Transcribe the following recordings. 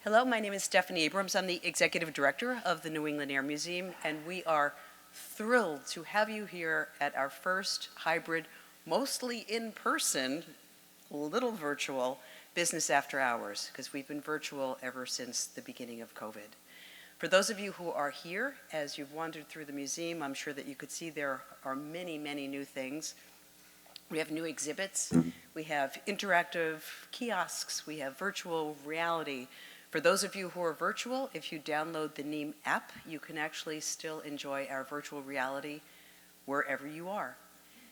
Hello, my name is Stephanie Abrams. I'm the Executive Director of the New England Air Museum, and we are thrilled to have you here at our first hybrid, mostly in person, a little virtual, Business After Hours, because we've been virtual ever since the beginning of COVID. For those of you who are here, as you've wandered through the museum, I'm sure that you could see there are many, many new things. We have new exhibits, we have interactive kiosks, we have virtual reality. For those of you who are virtual, if you download the NEAM app, you can actually still enjoy our virtual reality wherever you are.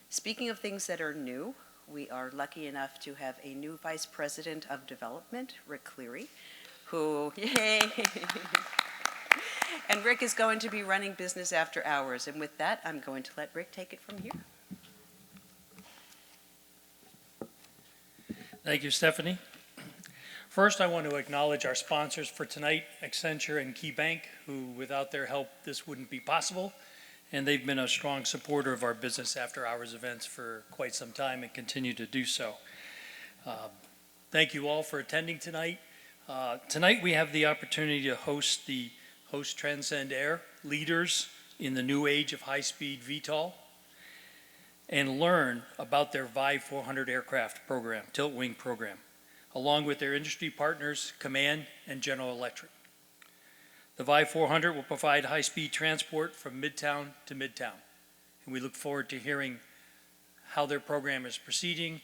Speaking of things that are new, we are lucky enough to have a new Vice President of Development, Rick Cleary, who, yay! And Rick is going to be running Business After Hours. And with that, I'm going to let Rick take it from here. Thank you, Stephanie. First, I want to acknowledge our sponsors for tonight, Accenture and KeyBank, who without their help, this wouldn't be possible. And they've been a strong supporter of our Business After Hours events for quite some time and continue to do so. Thank you all for attending tonight. Tonight we have the opportunity to host Transcend Air, leaders in the new age of high-speed VTOL, and learn about their VI 400 aircraft program, tilt wing program, along with their industry partners, Kaman and General Electric. The VI 400 will provide high-speed transport from Midtown to Midtown, and we look forward to hearing how their program is proceeding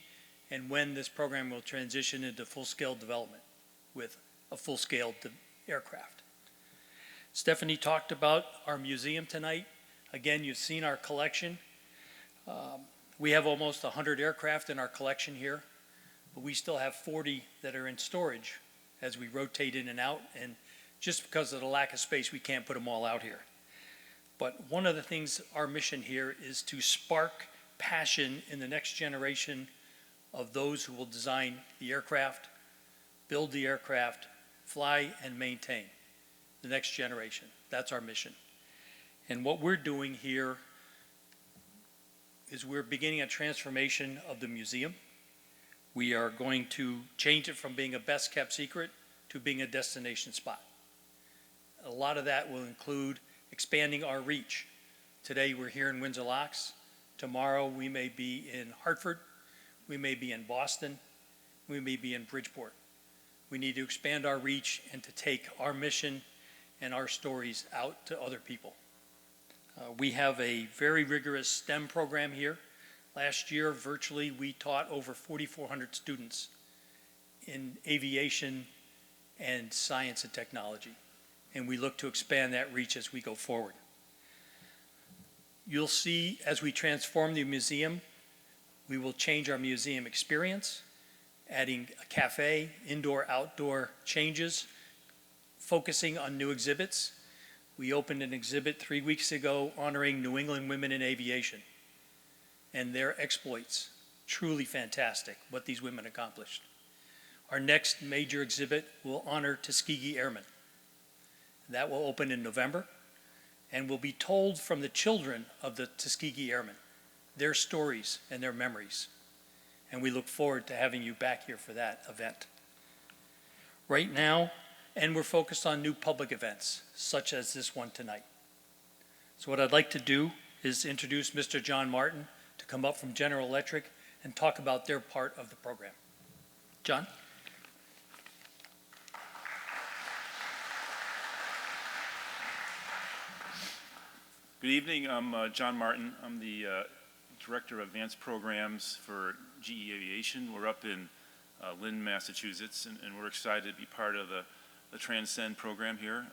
and when this program will transition into full-scale development with a full-scale aircraft. Stephanie talked about our museum tonight. Again, you've seen our collection. We have almost 100 aircraft in our collection here, but we still have 40 that are in storage as we rotate in and out, and just because of the lack of space, we can't put them all out here. But one of the things, our mission here is to spark passion in the next generation of those who will design the aircraft, build the aircraft, fly and maintain the next generation. That's our mission. And what we're doing here is we're beginning a transformation of the museum. We are going to change it from being a best kept secret to being a destination spot. A lot of that will include expanding our reach. Today we're here in Windsor Locks. Tomorrow we may be in Hartford. We may be in Boston. We may be in Bridgeport. We need to expand our reach and to take our mission and our stories out to other people. We have a very rigorous STEM program here. Last year, virtually, we taught over 4,400 students in aviation and science and technology. And we look to expand that reach as we go forward. You'll see as we transform the museum, we will change our museum experience, adding a cafe, indoor, outdoor changes, focusing on new exhibits. We opened an exhibit 3 weeks ago honoring New England women in aviation and their exploits. Truly fantastic what these women accomplished. Our next major exhibit will honor Tuskegee Airmen. That will open in November and will be told from the children of the Tuskegee Airmen, their stories and their memories. And we look forward to having you back here for that event. Right now, and we're focused on new public events, such as this one tonight. So what I'd like to do is introduce Mr. John Martin to come up from General Electric and talk about their part of the program. John? Good evening, I'm John Martin. I'm the Director of Advanced Programs for GE Aviation. We're up in Lynn, Massachusetts, and we're excited to be part of the Transcend program here.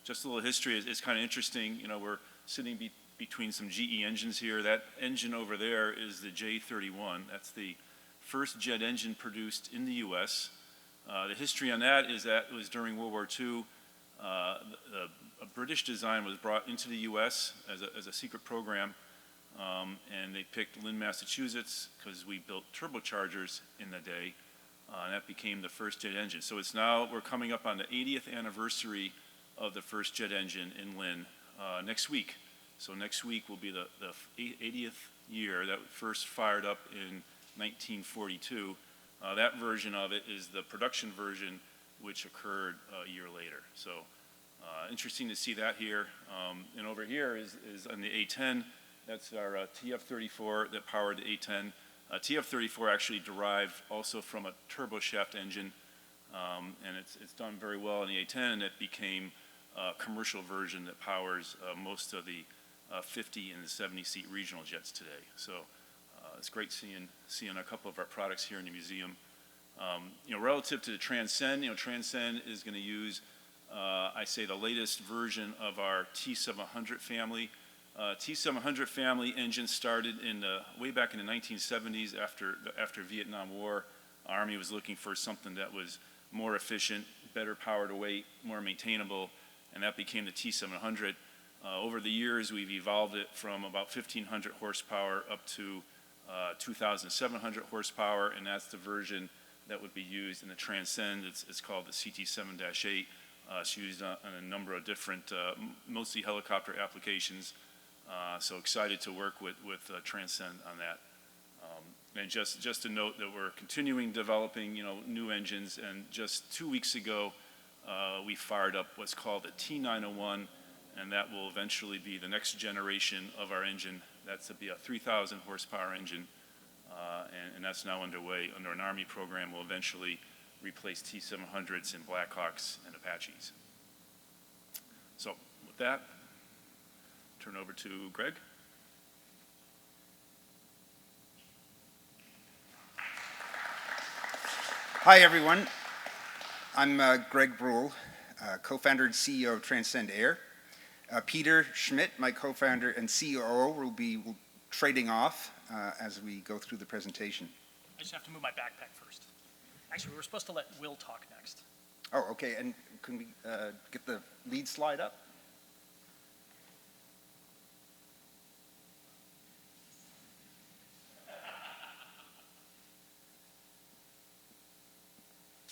Just a little history is kind of interesting. You know, we're sitting between some GE engines here. That engine over there is the J31. That's the first jet engine produced in the U.S. The history on that is that it was during World War II. A British design was brought into the U.S. as a secret program, and they picked Lynn, Massachusetts, because we built turbochargers in the day, and that became the first jet engine. So it's now, we're coming up on the 80th anniversary of the first jet engine in Lynn next week. So next week will be the 80th year that first fired up in 1942. That version of it is the production version which occurred a year later. So interesting to see that here. And over here is on the A-10. That's our TF-34 that powered the A-10. TF-34 actually derived also from a turboshaft engine, and it's done very well in the A-10, and it became a commercial version that powers most of the 50 and the 70-seat regional jets today. So it's great seeing a couple of our products here in the museum. Relative to the Transcend, Transcend is going to use, I say, the latest version of our T700 family. T700 family engine started way back in the 1970s after Vietnam War. Our Army was looking for something that was more efficient, better power to weight, more maintainable, and that became the T700. Over the years, we've evolved it from about 1,500 horsepower up to 2,700 horsepower, and that's the version that would be used in the Transcend. It's called the CT7-8. It's used on a number of different, mostly helicopter applications. So excited to work with Transcend on that. And just to note that we're continuing developing, new engines. And just 2 weeks ago, we fired up what's called the T901, and that will eventually be the next generation of our engine. That's be a 3,000 horsepower engine, and that's now underway under an Army program. Will eventually replace T700s and Blackhawks and Apaches. So with that, turn over to Greg. Hi, everyone. I'm Greg Bruell, co-founder and CEO of Transcend Air. Peter Schmidt, my co-founder and COO, will be trading off as we go through the presentation. I just have to move my backpack first. Actually, we were supposed to let Will talk next. Oh, okay. And can we get the lead slide up?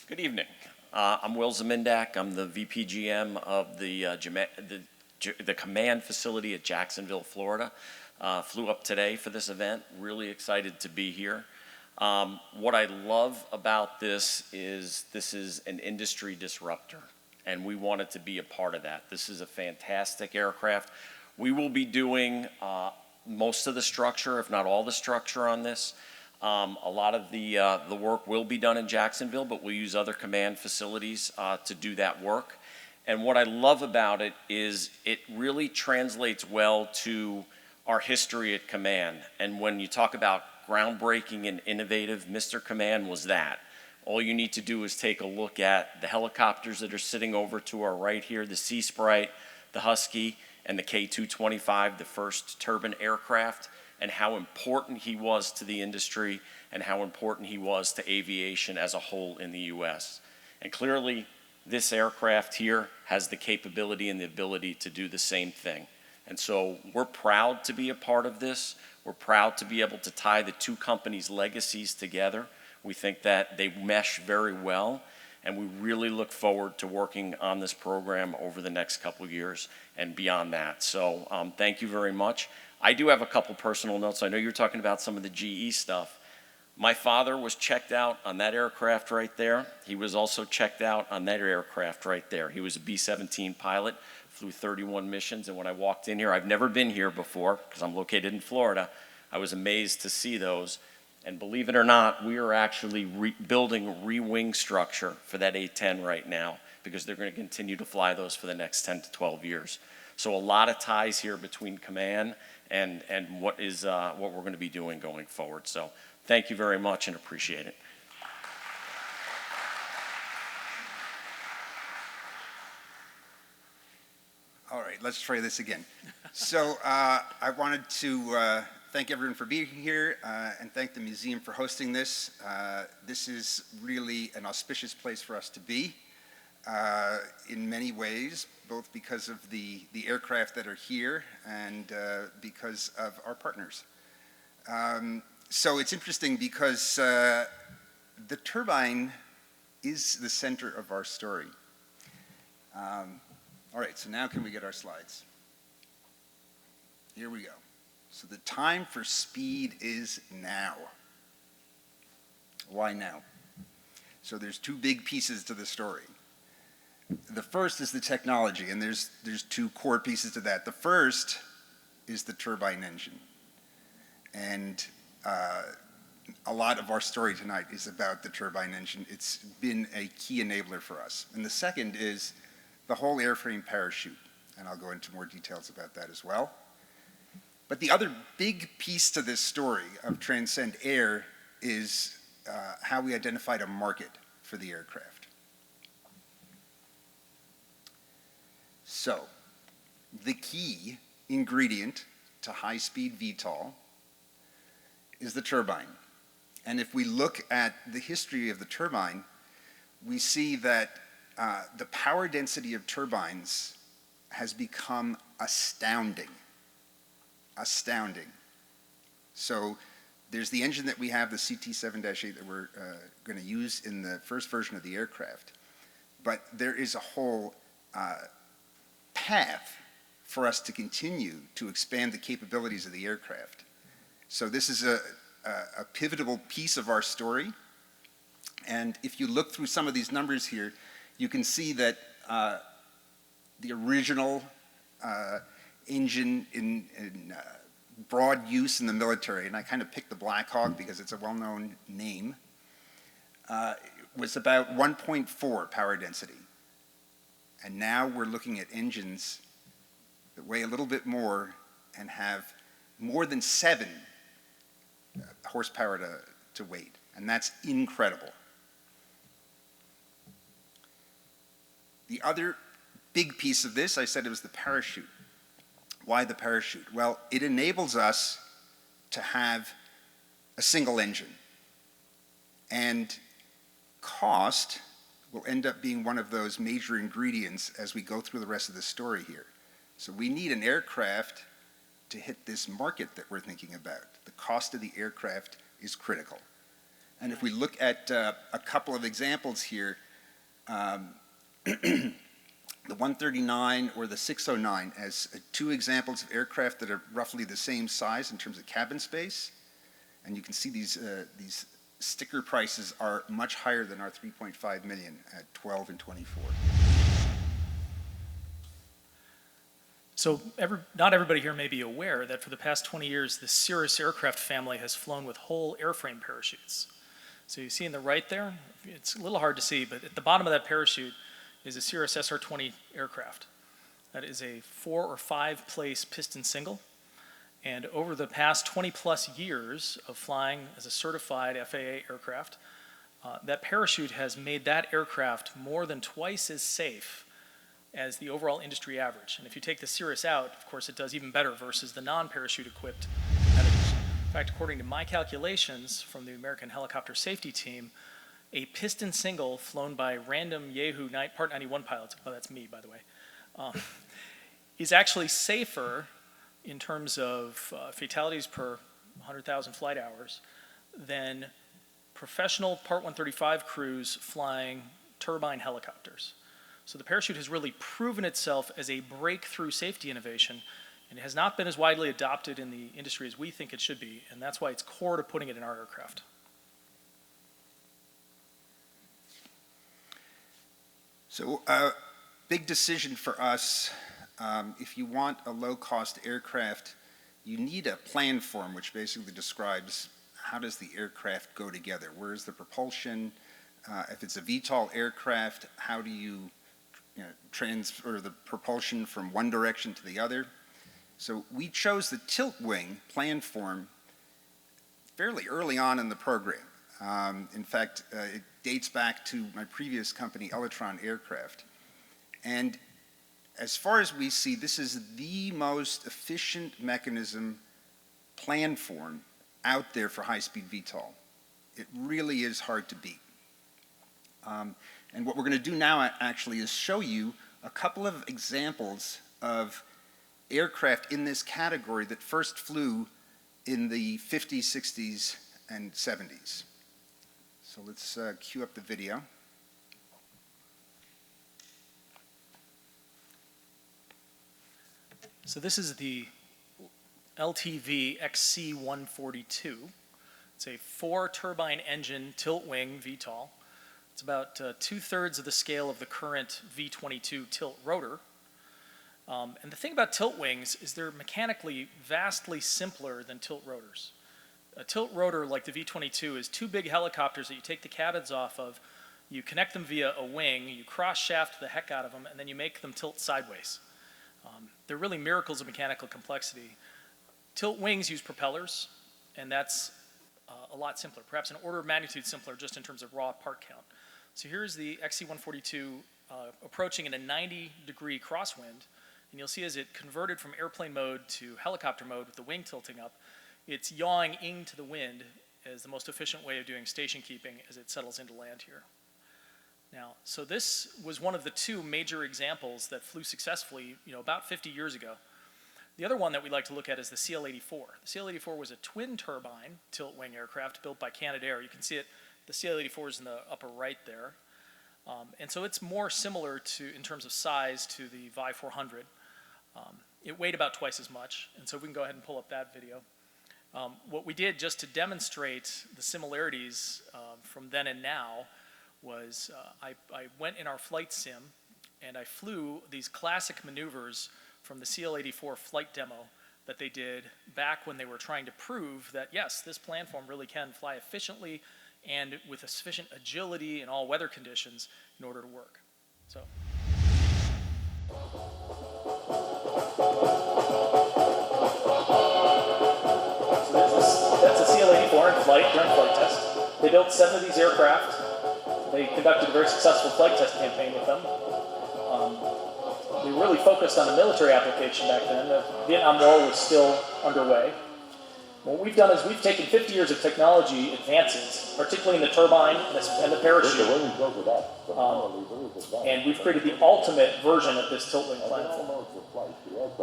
Good evening. I'm Will Zmyndak. I'm the VP GM of the Kaman facility at Jacksonville, Florida. Flew up today for this event. Really excited to be here. What I love about this is an industry disruptor, and we wanted to be a part of that. This is a fantastic aircraft. We will be doing most of the structure, if not all the structure on this. A lot of the work will be done in Jacksonville, but we'll use other Kaman facilities to do that work. And what I love about it is it really translates well to our history at Kaman. And when you talk about groundbreaking and innovative, Mr. Kaman was that. All you need to do is take a look at the helicopters that are sitting over to our right here, the Sea Sprite, the Husky, and the K-225, the first turbine aircraft, and how important he was to the industry and how important he was to aviation as a whole in the U.S. And clearly, this aircraft here has the capability and the ability to do the same thing. And so we're proud to be a part of this. We're proud to be able to tie the two companies' legacies together. We think that they mesh very well, and we really look forward to working on this program over the next couple of years and beyond that. So thank you very much. I do have a couple personal notes. I know you're talking about some of the GE stuff. My father was checked out on that aircraft right there. He was also checked out on that aircraft right there. He was a B-17 pilot, flew 31 missions, and when I walked in here, I've never been here before because I'm located in Florida. I was amazed to see those. And believe it or not, we are actually building a re-wing structure for that A-10 right now because they're going to continue to fly those for the next 10 to 12 years. So a lot of ties here between Kaman and what we're going to be doing going forward. So thank you very much and appreciate it. All right, let's try this again. So I wanted to thank everyone for being here and thank the museum for hosting this. This is really an auspicious place for us to be in many ways, both because of the aircraft that are here and because of our partners. So it's interesting because the turbine is the center of our story. All right, so now can we get our slides? Here we go. So the time for speed is now. Why now? So there's two big pieces to the story. The first is the technology, and there's two core pieces to that. The first is the turbine engine. And a lot of our story tonight is about the turbine engine. It's been a key enabler for us. And the second is the whole airframe parachute, and I'll go into more details about that as well. But the other big piece to this story of Transcend Air is how we identified a market for the aircraft. So, the key ingredient to high-speed VTOL is the turbine. And if we look at the history of the turbine, we see that the power density of turbines has become astounding. Astounding. So there's the engine that we have, the CT7-8 that we're going to use in the first version of the aircraft. But there is a whole path for us to continue to expand the capabilities of the aircraft. So this is a pivotal piece of our story. And if you look through some of these numbers here, you can see that the original engine in broad use in the military, and I kind of picked the Black Hawk because it's a well-known name, was about 1.4 power density. And now we're looking at engines that weigh a little bit more and have more than 7 horsepower to weight, and that's incredible. The other big piece of this, I said it was the parachute. Why the parachute? Well, it enables us to have a single engine, and cost will end up being one of those major ingredients as we go through the rest of the story here. So we need an aircraft to hit this market that we're thinking about. The cost of the aircraft is critical. And if we look at a couple of examples here, the 139 or the 609 as two examples of aircraft that are roughly the same size in terms of cabin space. And you can see these sticker prices are much higher than our 3.5 million at 12 and 24. So not everybody here may be aware that for the past 20 years, the Cirrus aircraft family has flown with whole airframe parachutes. So you see in the right there, it's a little hard to see, but at the bottom of that parachute is a Cirrus SR-20 aircraft. That is a 4 or 5 place piston single. And over the past 20 plus years of flying as a certified FAA aircraft, that parachute has made that aircraft more than twice as safe as the overall industry average. And if you take the Cirrus out, of course, it does even better versus the non-parachute equipped competitors. In fact, according to my calculations from the American Helicopter Safety Team, a piston single flown by random Yahoo Part 91 pilots, oh, that's me, by the way, is actually safer in terms of fatalities per 100,000 flight hours than professional Part 135 crews flying turbine helicopters. So the parachute has really proven itself as a breakthrough safety innovation, and it has not been as widely adopted in the industry as we think it should be, and that's why it's core to putting it in our aircraft. So big decision for us. If you want a low-cost aircraft, you need a plan form which basically describes how does the aircraft go together. Where is the propulsion? If it's a VTOL aircraft, how do you transfer the propulsion from one direction to the other? So we chose the tilt wing plan form fairly early on in the program. In fact, it dates back to my previous company, Electron Aircraft. And as far as we see, this is the most efficient mechanism plan form out there for high-speed VTOL. It really is hard to beat. And what we're going to do now actually is show you a couple of examples of aircraft in this category that first flew in the 50s, 60s, and 70s. So let's cue up the video. So this is the LTV XC-142. It's a 4-turbine engine tilt wing VTOL. It's about 2/3 of the scale of the current V-22 tilt rotor. And the thing about tilt wings is they're mechanically vastly simpler than tilt rotors. A tilt rotor like the V-22 is two big helicopters that you take the cabins off of, you connect them via a wing, you cross shaft the heck out of them, and then you make them tilt sideways. They're really miracles of mechanical complexity. Tilt wings use propellers, and that's a lot simpler, perhaps an order of magnitude simpler just in terms of raw part count. So here's the XC-142 approaching in a 90-degree crosswind, and you'll see as it converted from airplane mode to helicopter mode with the wing tilting up, it's yawing into the wind as the most efficient way of doing station keeping as it settles into land here. Now, so this was one of the two major examples that flew successfully, about 50 years ago. The other one that we like to look at is the CL-84. The CL-84 was a twin turbine tilt wing aircraft built by Canadair. You can see it, the CL-84 is in the upper right there. And so it's more similar to, in terms of size, to the Vi-400. It weighed about twice as much, and so we can go ahead and pull up that video. What we did just to demonstrate the similarities from then and now was I went in our flight sim and I flew these classic maneuvers from the CL-84 flight demo that they did back when they were trying to prove that, yes, this planform really can fly efficiently and with a sufficient agility in all weather conditions in order to work. So. That's a CL-84 in flight during flight test. They built 7 of these aircraft. They conducted a very successful flight test campaign with them. They really focused on the military application back then. The Vietnam War was still underway. What we've done is we've taken 50 years of technology advances, particularly in the turbine and the parachute, and we've created the ultimate version of this tilt wing platform.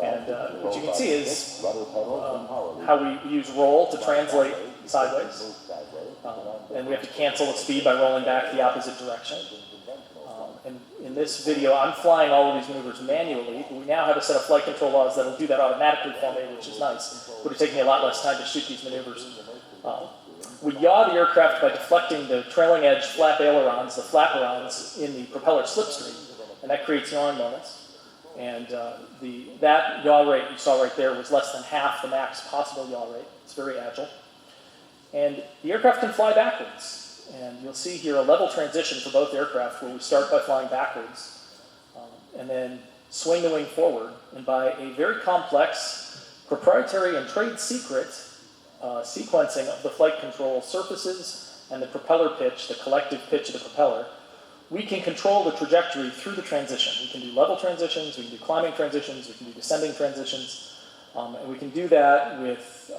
And what you can see is how we use roll to translate sideways. And we have to cancel the speed by rolling back the opposite direction. And in this video, I'm flying all of these maneuvers manually, but we now have a set of flight control laws that will do that automatically for me, which is nice. It would have taken me a lot less time to shoot these maneuvers. We yaw the aircraft by deflecting the trailing edge flap ailerons, the flaperons, in the propeller slipstream, and that creates yawing moments. And that yaw rate you saw right there was less than half the max possible yaw rate. It's very agile. And the aircraft can fly backwards. And you'll see here a level transition for both aircraft where we start by flying backwards and then swing the wing forward. And by a very complex proprietary and trade secret sequencing of the flight control surfaces and the propeller pitch, the collective pitch of the propeller, we can control the trajectory through the transition. We can do level transitions, we can do climbing transitions, we can do descending transitions, and we can do that with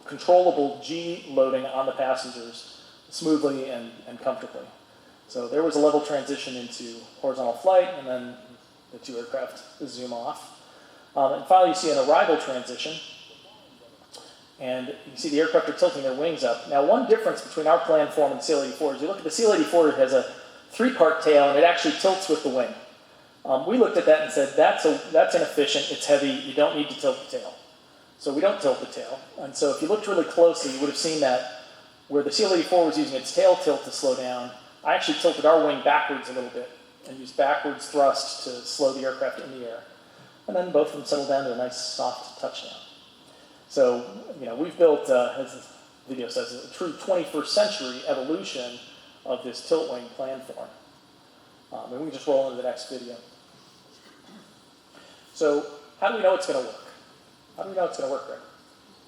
controllable G loading on the passengers smoothly and comfortably. So there was a level transition into horizontal flight, and then the two aircraft zoom off. And finally, you see an arrival transition, and you see the aircraft are tilting their wings up. Now, one difference between our planform and the CL-84 is you look at the CL-84, it has a 3-part tail, and it actually tilts with the wing. We looked at that and said, that's inefficient, it's heavy, you don't need to tilt the tail. So we don't tilt the tail. And so if you looked really closely, you would have seen that where the CL-84 was using its tail tilt to slow down, I actually tilted our wing backwards a little bit and used backwards thrust to slow the aircraft in the air. And then both of them settled down to a nice soft touchdown. So, we've built, as the video says, a true 21st century evolution of this tilt wing planform. And we can just roll into the next video. So, how do we know it's going to work? How do we know it's going to work, Greg?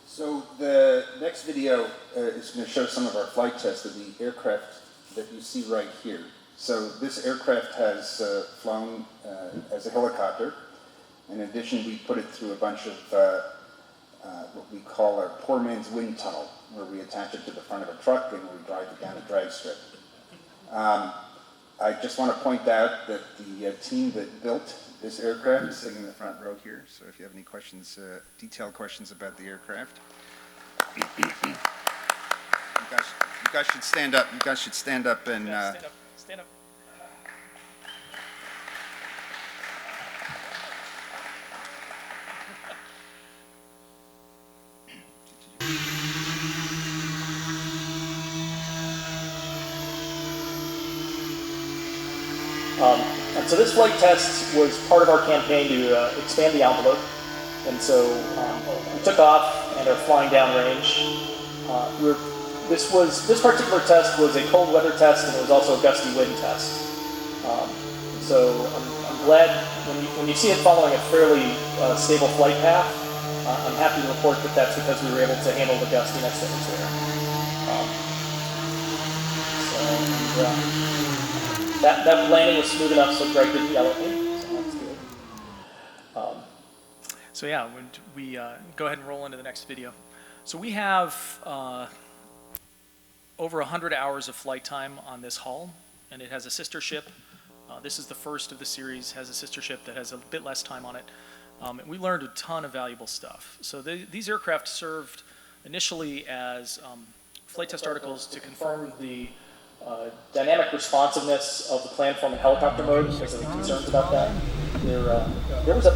So the next video is going to show some of our flight tests of the aircraft that you see right here. So this aircraft has flown as a helicopter. In addition, we put it through a bunch of what we call our poor man's wind tunnel, where we attach it to the front of a truck and we drive it down a drag strip. I just want to point out that the team that built this aircraft is sitting in the front row here, so if you have any questions, detailed questions about the aircraft, you guys should stand up. You guys should stand up and. Stand up. And so this flight test was part of our campaign to expand the envelope. And so we took off and are flying downrange. This particular test was a cold weather test, and it was also a gusty wind test. So I'm glad when you see it following a fairly stable flight path. I'm happy to report that that's because we were able to handle the gustiness that was there. That landing was smooth enough so Greg didn't yell at me, so that's good. So yeah, we go ahead and roll into the next video. So we have over 100 hours of flight time on this hull, and it has a sister ship. This is the first of the series, has a sister ship that has a bit less time on it. And we learned a ton of valuable stuff. So these aircraft served initially as flight test articles to confirm the dynamic responsiveness of the planform and helicopter mode, because there were concerns about that. There was an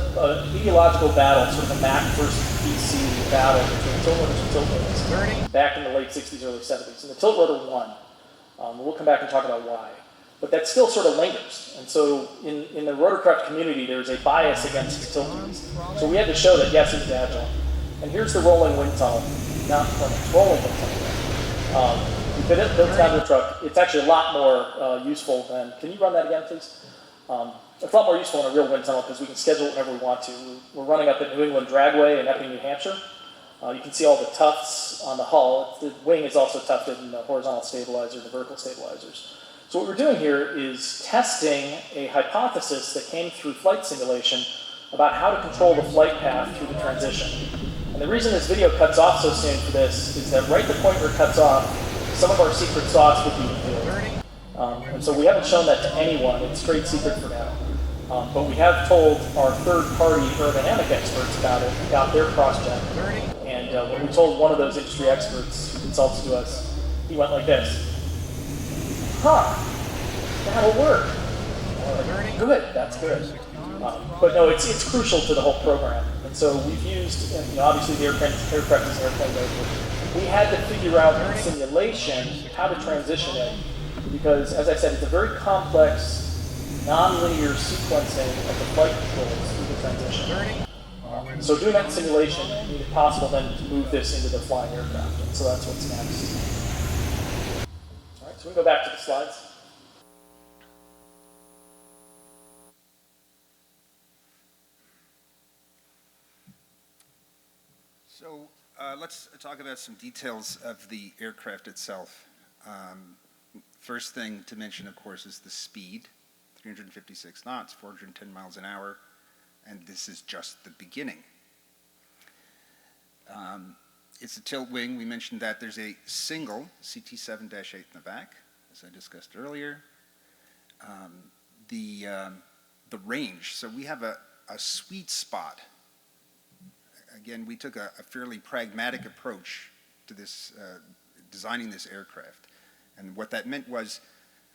ideological battle, sort of a Mac versus PC battle between tilt rotors and tilt rotors back in the late 60s, early 70s. And the tilt rotor won. We'll come back and talk about why. But that still sort of lingers. And so in the rotorcraft community, there's a bias against tilters. So we had to show that, yes, it's agile. And here's the rolling wind tunnel. Not rolling wind tunnel. We built it down to a truck. It's actually a lot more useful than, can you run that again, please? It's a lot more useful in a real wind tunnel because we can schedule it whenever we want to. We're running up at New England Dragway in Epping, New Hampshire. You can see all the tufts on the hull. The wing is also tufted in the horizontal stabilizer, the vertical stabilizers. So what we're doing here is testing a hypothesis that came through flight simulation about how to control the flight path through the transition. And the reason this video cuts off so soon for this is that right at the point where it cuts off, some of our secret sauce would be revealed. And so we haven't shown that to anyone. It's trade secret for now. But we have told our third-party aerodynamic experts about it, got their cross-check. And when we told one of those industry experts who consults to us, he went like this. Huh, that'll work. Good, that's good. But no, it's crucial to the whole program. And so we've used, obviously the aircraft is an airplane mode. We had to figure out in simulation how to transition it, because as I said, it's a very complex, non-linear sequencing of the flight controls through the transition. So doing that in simulation made it possible then to move this into the flying aircraft. And so that's what's next. All right, so we can go back to the slides. So let's talk about some details of the aircraft itself. First thing to mention, of course, is the speed, 356 knots, 410 miles an hour, and this is just the beginning. It's a tilt wing. We mentioned that there's a single CT-7-8 in the back, as I discussed earlier. The range, so we have a sweet spot. Again, we took a fairly pragmatic approach to this, designing this aircraft. And what that meant was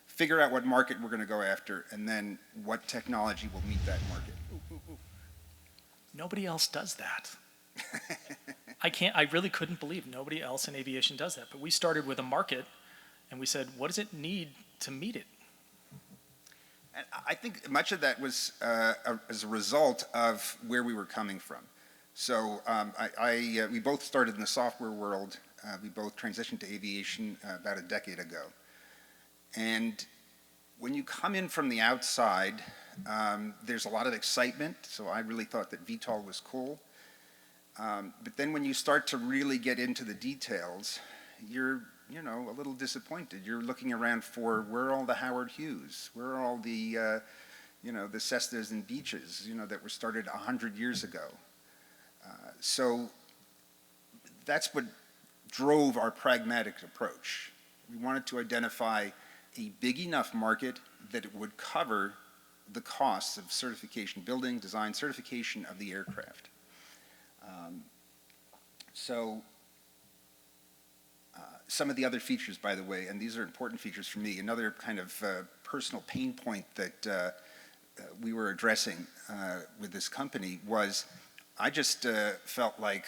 figure out what market we're going to go after and then what technology will meet that market. Nobody else does that. I really couldn't believe nobody else in aviation does that. But we started with a market and we said, what does it need to meet it? And I think much of that was as a result of where we were coming from. So we both started in the software world. We both transitioned to aviation about a decade ago. And when you come in from the outside, there's a lot of excitement. So I really thought that VTOL was cool. But then when you start to really get into the details, you're a little disappointed. You're looking around for where are all the Howard Hughes? Where are all the the Cessnas and Beaches that were started 100 years ago? So that's what drove our pragmatic approach. We wanted to identify a big enough market that it would cover the costs of certification, building, design, certification of the aircraft. Some of the other features, by the way, and these are important features for me, another kind of personal pain point that we were addressing with this company was I just felt like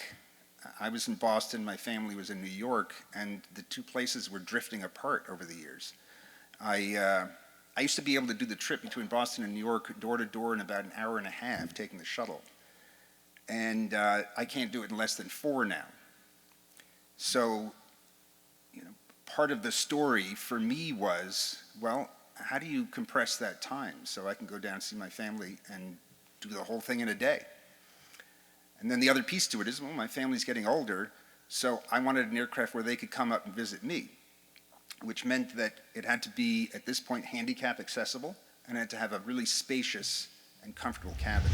I was in Boston, my family was in New York, and the two places were drifting apart over the years. I I used to be able to do the trip between Boston and New York door to door in about an hour and a half, taking the shuttle. And I can't do it in less than 4 now. So, you know, part of the story for me was, well, how do you compress that time so I can go down and see my family and do the whole thing in a day? And then the other piece to it is, well, my family's getting older, so I wanted an aircraft where they could come up and visit me, which meant that it had to be, at this point, handicap accessible, and it had to have a really spacious and comfortable cabin.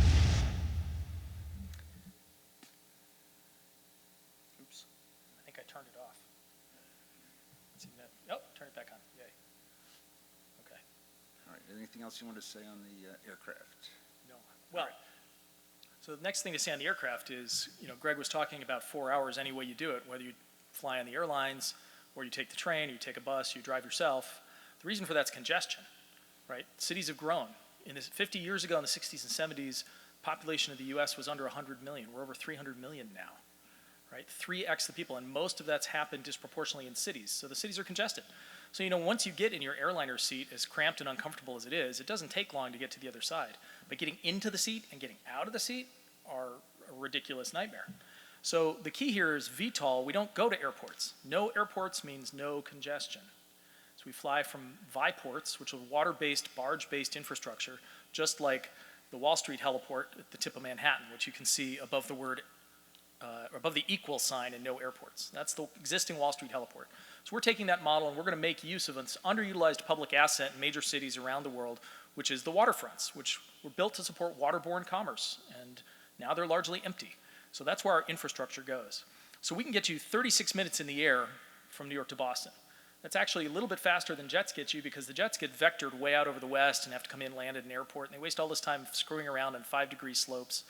Oops, I think I turned it off. Oh, turn it back on, yay. Okay, All right, anything else you want to say on the aircraft? no, well, so the next thing to say on the aircraft is, you know, Greg was talking about 4 hours any way you do it, whether you fly on the airlines, or you take the train, or you take a bus, you drive yourself. The reason for that's congestion, right? Cities have grown. 50 years ago in the 60s and 70s, population of the US was under 100 million. We're over 300 million now, right? 3x the people, and most of that's happened disproportionately in cities. So the cities are congested. So, you know, once you get in your airliner seat, as cramped and uncomfortable as it is, it doesn't take long to get to the other side. But getting into the seat and getting out of the seat are a ridiculous nightmare. So the key here is VTOL. We don't go to airports. No airports means no congestion. So we fly from VIPorts, which are water-based, barge-based infrastructure, just like the Wall Street heliport at the tip of Manhattan, which you can see above the word, above the equal sign in no airports. That's the existing Wall Street heliport. So we're taking that model and we're going to make use of an underutilized public asset in major cities around the world, which is the waterfronts, which were built to support waterborne commerce, and now they're largely empty. So that's where our infrastructure goes. So we can get you 36 minutes in the air from New York to Boston. That's actually a little bit faster than jets get you, because the jets get vectored way out over the west and have to come in, land at an airport, and they waste all this time screwing around on 5-degree slopes,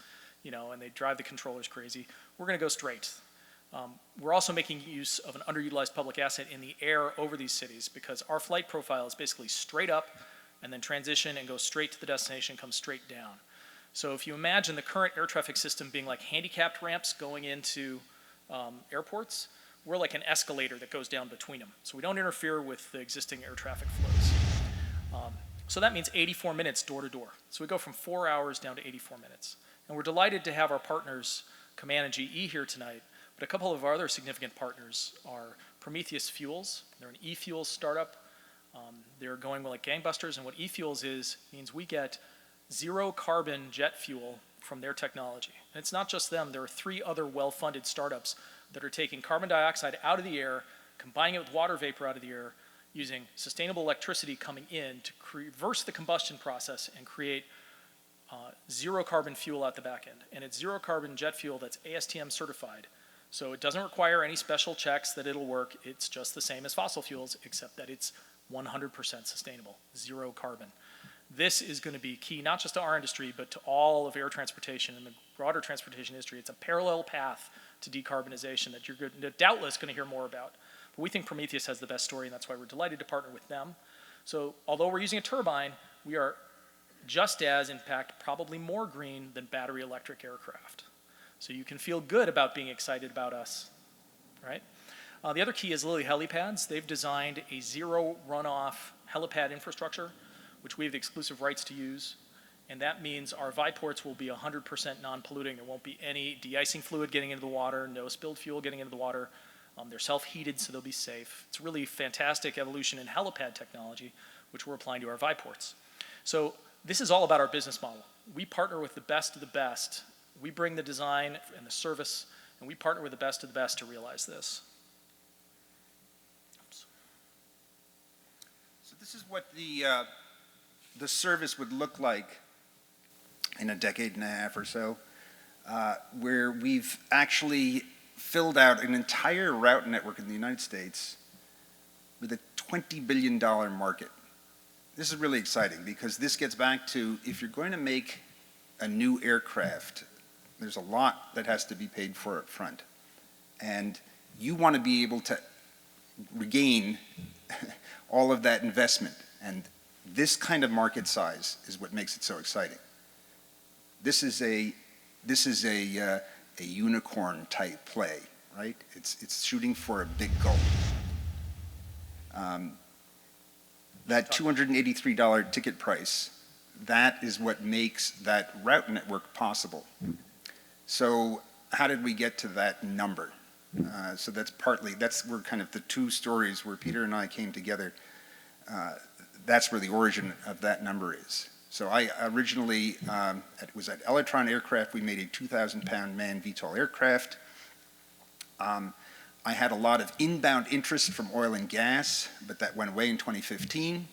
you know, and they drive the controllers crazy. We're going to go straight. We're also making use of an underutilized public asset in the air over these cities, because our flight profile is basically straight up and then transition and go straight to the destination, come straight down. So if you imagine the current air traffic system being like handicapped ramps going into airports, we're like an escalator that goes down between them. So we don't interfere with the existing air traffic flows. So that means 84 minutes door to door. So we go from 4 hours down to 84 minutes. And we're delighted to have our partners, Kaman and GE, here tonight. But a couple of our other significant partners are Prometheus Fuels. They're an e-fuels startup. They're going like gangbusters. And what e-fuels is, means we get zero carbon jet fuel from their technology. And it's not just them. There are 3 other well-funded startups that are taking carbon dioxide out of the air, combining it with water vapor out of the air, using sustainable electricity coming in to reverse the combustion process and create zero carbon fuel at the back end. And it's zero carbon jet fuel that's ASTM certified. So it doesn't require any special checks that it'll work. It's just the same as fossil fuels, except that it's 100% sustainable, zero carbon. This is going to be key, not just to our industry, but to all of air transportation and the broader transportation industry. It's a parallel path to decarbonization that you're doubtless going to hear more about. But we think Prometheus has the best story, and that's why we're delighted to partner with them. So although we're using a turbine, we are just as, in fact, probably more green than battery electric aircraft. So you can feel good about being excited about us, right? The other key is Lilly Helipads. They've designed a zero runoff helipad infrastructure, which we have the exclusive rights to use. And that means our VIPorts will be 100% non-polluting. There won't be any de-icing fluid getting into the water, no spilled fuel getting into the water. They're self-heated, so they'll be safe. It's a really fantastic evolution in helipad technology, which we're applying to our VIPorts. So this is all about our business model. We partner with the best of the best. We bring the design and the service, and we partner with the best of the best to realize this. Oops. So this is what the service would look like in a decade and a half or so, where we've actually filled out an entire route network in the United States with a $20 billion market. This is really exciting, because this gets back to, if you're going to make a new aircraft, there's a lot that has to be paid for up front. And you want to be able to regain all of that investment. And this kind of market size is what makes it so exciting. This is a unicorn type play, right? It's shooting for a big goal. That $283 ticket price, that is what makes that route network possible. So how did we get to that number? So that's where kind of the two stories where Peter and I came together. That's where the origin of that number is. So I originally, it was at Electron Aircraft, we made a 2,000-pound manned VTOL aircraft. I had a lot of inbound interest from oil and gas, but that went away in 2015.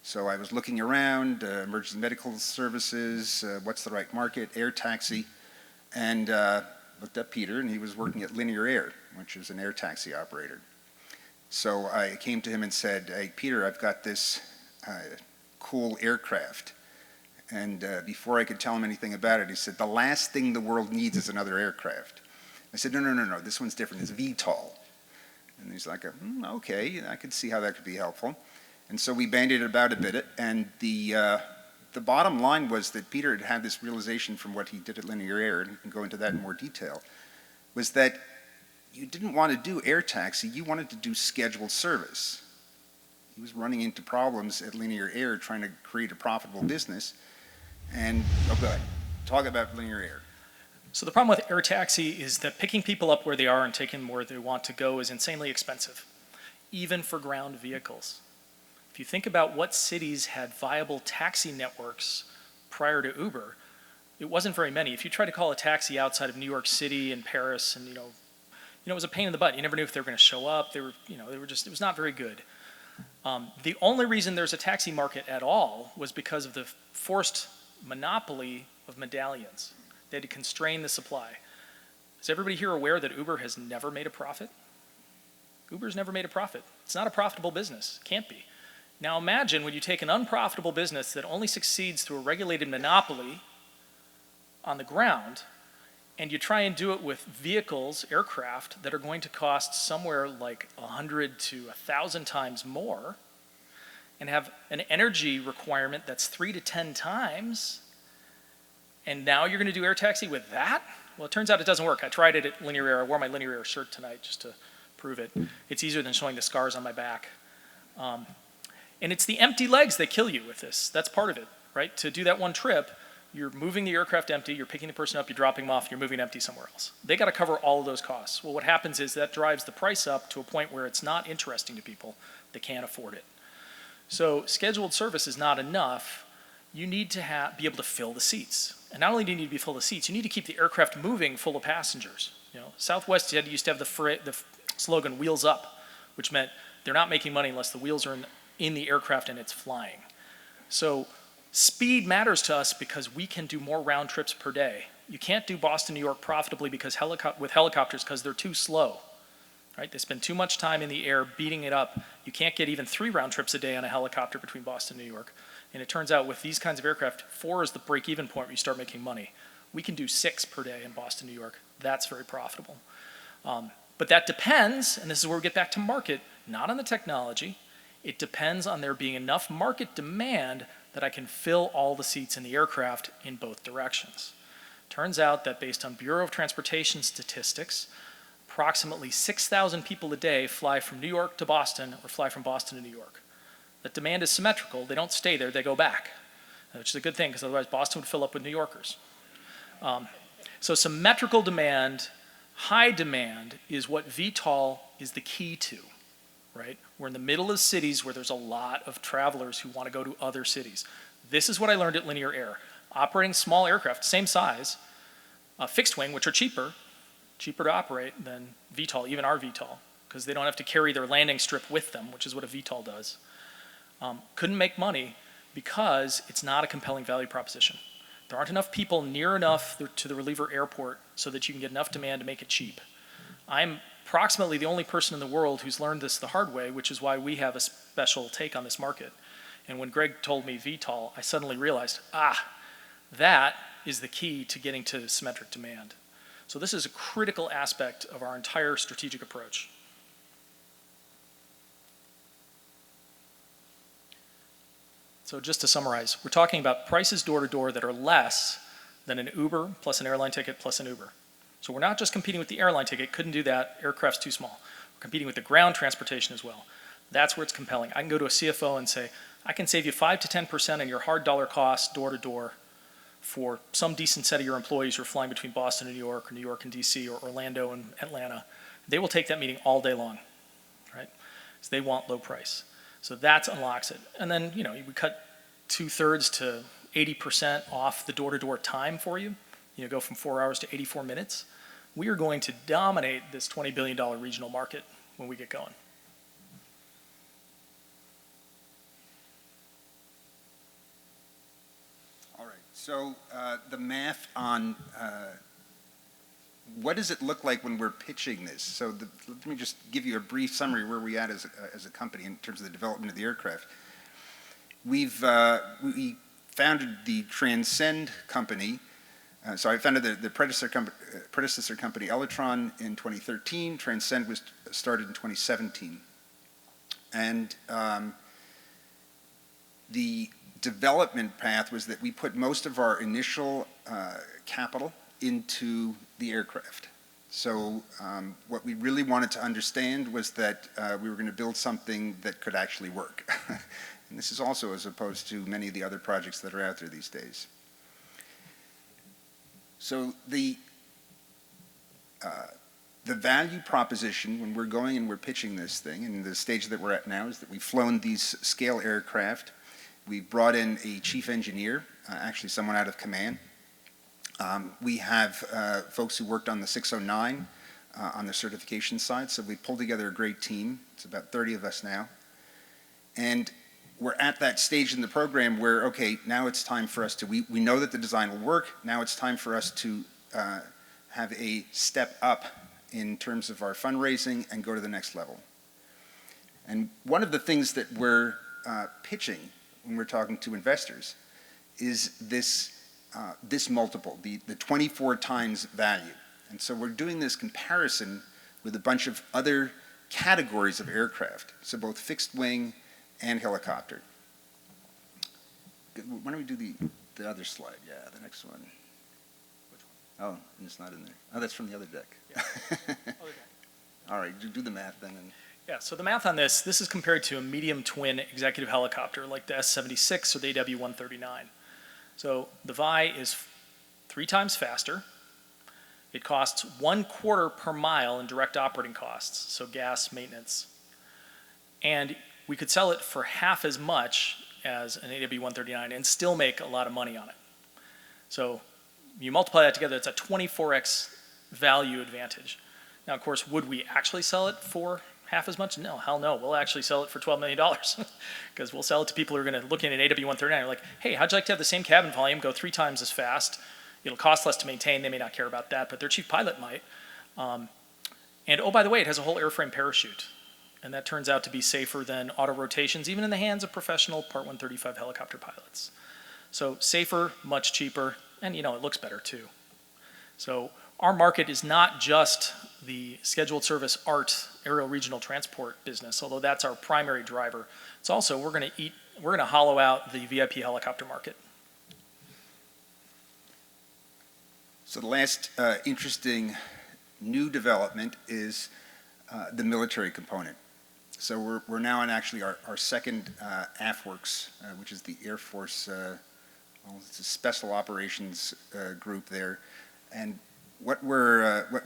So I was looking around, emergency medical services, what's the right market, air taxi, and looked up Peter, and he was working at Linear Air, which is an air taxi operator. So I came to him and said, hey, Peter, I've got this cool aircraft. And before I could tell him anything about it, he said, the last thing the world needs is another aircraft. I said, no, this one's different, it's VTOL. And he's like, okay, I could see how that could be helpful. And so we bandied about a bit, and the bottom line was that Peter had this realization from what he did at Linear Air, and he can go into that in more detail, was that you didn't want to do air taxi, you wanted to do scheduled service. He was running into problems at Linear Air trying to create a profitable business, and, oh, go ahead, talk about Linear Air. So the problem with air taxi is that picking people up where they are and taking them where they want to go is insanely expensive, even for ground vehicles. If you think about what cities had viable taxi networks prior to Uber, it wasn't very many. If you tried to call a taxi outside of New York City and Paris, and it was a pain in the butt. You never knew if they were going to show up. It was not very good. The only reason there's a taxi market at all was because of the forced monopoly of medallions. They had to constrain the supply. Is everybody here aware that Uber has never made a profit? Uber's never made a profit. It's not a profitable business. It can't be. Now imagine when you take an unprofitable business that only succeeds through a regulated monopoly on the ground, and you try and do it with vehicles, aircraft, that are going to cost somewhere like 100 to 1,000 times more, and have an energy requirement that's 3 to 10 times, and now you're going to do air taxi with that? Well, it turns out it doesn't work. I tried it at Linear Air. I wore my Linear Air shirt tonight just to prove it. It's easier than showing the scars on my back. And it's the empty legs that kill you with this. That's part of it, right? To do that one trip, you're moving the aircraft empty, you're picking the person up, you're dropping them off, you're moving empty somewhere else. They got to cover all of those costs. Well, what happens is that drives the price up to a point where it's not interesting to people. They can't afford it. So scheduled service is not enough. You need to be able to fill the seats. And not only do you need to be full of seats, you need to keep the aircraft moving full of passengers. Southwest used to have the slogan "Wheels Up," which meant they're not making money unless the wheels are in the aircraft and it's flying. So speed matters to us because we can do more round trips per day. You can't do Boston, New York profitably with helicopters because they're too slow. Right? They spend too much time in the air beating it up. You can't get even 3 round trips a day on a helicopter between Boston and New York. And it turns out with these kinds of aircraft, 4 is the break-even point where you start making money. We can do 6 per day in Boston, New York. That's very profitable. But that depends, and this is where we get back to market, not on the technology. It depends on there being enough market demand that I can fill all the seats in the aircraft in both directions. Turns out that based on Bureau of Transportation statistics, approximately 6,000 people a day fly from New York to Boston or fly from Boston to New York. That demand is symmetrical. They don't stay there, they go back, which is a good thing because otherwise Boston would fill up with New Yorkers. So symmetrical demand, high demand is what VTOL is the key to, right? We're in the middle of cities where there's a lot of travelers who want to go to other cities. This is what I learned at Linear Air. Operating small aircraft, same size, fixed wing, which are cheaper to operate than VTOL, even our VTOL, because they don't have to carry their landing strip with them, which is what a VTOL does. Couldn't make money because it's not a compelling value proposition. There aren't enough people near enough to the reliever airport so that you can get enough demand to make it cheap. I'm approximately the only person in the world who's learned this the hard way, which is why we have a special take on this market. And when Greg told me VTOL, I suddenly realized, that is the key to getting to symmetric demand. So this is a critical aspect of our entire strategic approach. So just to summarize, we're talking about prices door to door that are less than an Uber plus an airline ticket plus an Uber. So we're not just competing with the airline ticket, couldn't do that, aircraft's too small. We're competing with the ground transportation as well. That's where it's compelling. I can go to a CFO and say, I can save you 5 to 10% on your hard dollar costs door to door for some decent set of your employees who are flying between Boston and New York, or New York and DC, or Orlando and Atlanta. They will take that meeting all day long, right? So they want low price. So that unlocks it. And then, you know, we cut 2/3 to 80% off the door-to-door time for you. You know, go from 4 hours to 84 minutes. We are going to dominate this $20 billion regional market when we get going. All right, so the math on what does it look like when we're pitching this? So let me just give you a brief summary where we're at as a company in terms of the development of the aircraft. We founded the Transcend company. So I founded the predecessor company, Electron, in 2013. Transcend was started in 2017. And the development path was that we put most of our initial capital into the aircraft. So what we really wanted to understand was that we were going to build something that could actually work. And this is also as opposed to many of the other projects that are out there these days. So the value proposition when we're going and we're pitching this thing, and the stage that we're at now, is that we've flown these scale aircraft. We've brought in a chief engineer, actually someone out of Kaman. We have folks who worked on the 609 on the certification side, so we pulled together a great team. It's about 30 of us now. And we're at that stage in the program where, okay, now it's time for us to, we know that the design will work, now it's time for us to have a step up in terms of our fundraising and go to the next level. And one of the things that we're pitching when we're talking to investors is this multiple, the 24 times value. And so we're doing this comparison with a bunch of other categories of aircraft, so both fixed wing and helicopter. Why don't we do the other slide? Yeah, the next one. Which one? Oh, and it's not in there. Oh, that's from the other deck. Yeah. All right, do the math then. Yeah, so the math on this is compared to a medium twin executive helicopter like the S-76 or the AW-139. So the VI is 3 times faster. It costs 1/4 per mile in direct operating costs, so gas, maintenance. And we could sell it for half as much as an AW-139 and still make a lot of money on it. So you multiply that together, it's a 24x value advantage. Now, of course, would we actually sell it for half as much? No, hell no. We'll actually sell it for $12 million because we'll sell it to people who are going to look at an AW-139 like, hey, how'd you like to have the same cabin volume, go 3 times as fast? It'll cost less to maintain. They may not care about that, but their chief pilot might. And oh, by the way, it has a whole airframe parachute. And that turns out to be safer than auto rotations, even in the hands of professional Part 135 helicopter pilots. So safer, much cheaper, and it looks better too. So our market is not just the scheduled service ART, aerial regional transport business, although that's our primary driver. It's also, we're going to hollow out the VIP helicopter market. So the last interesting new development is the military component. So we're now on actually our second AFWorks, which is the Air Force, it's a special operations group there. And what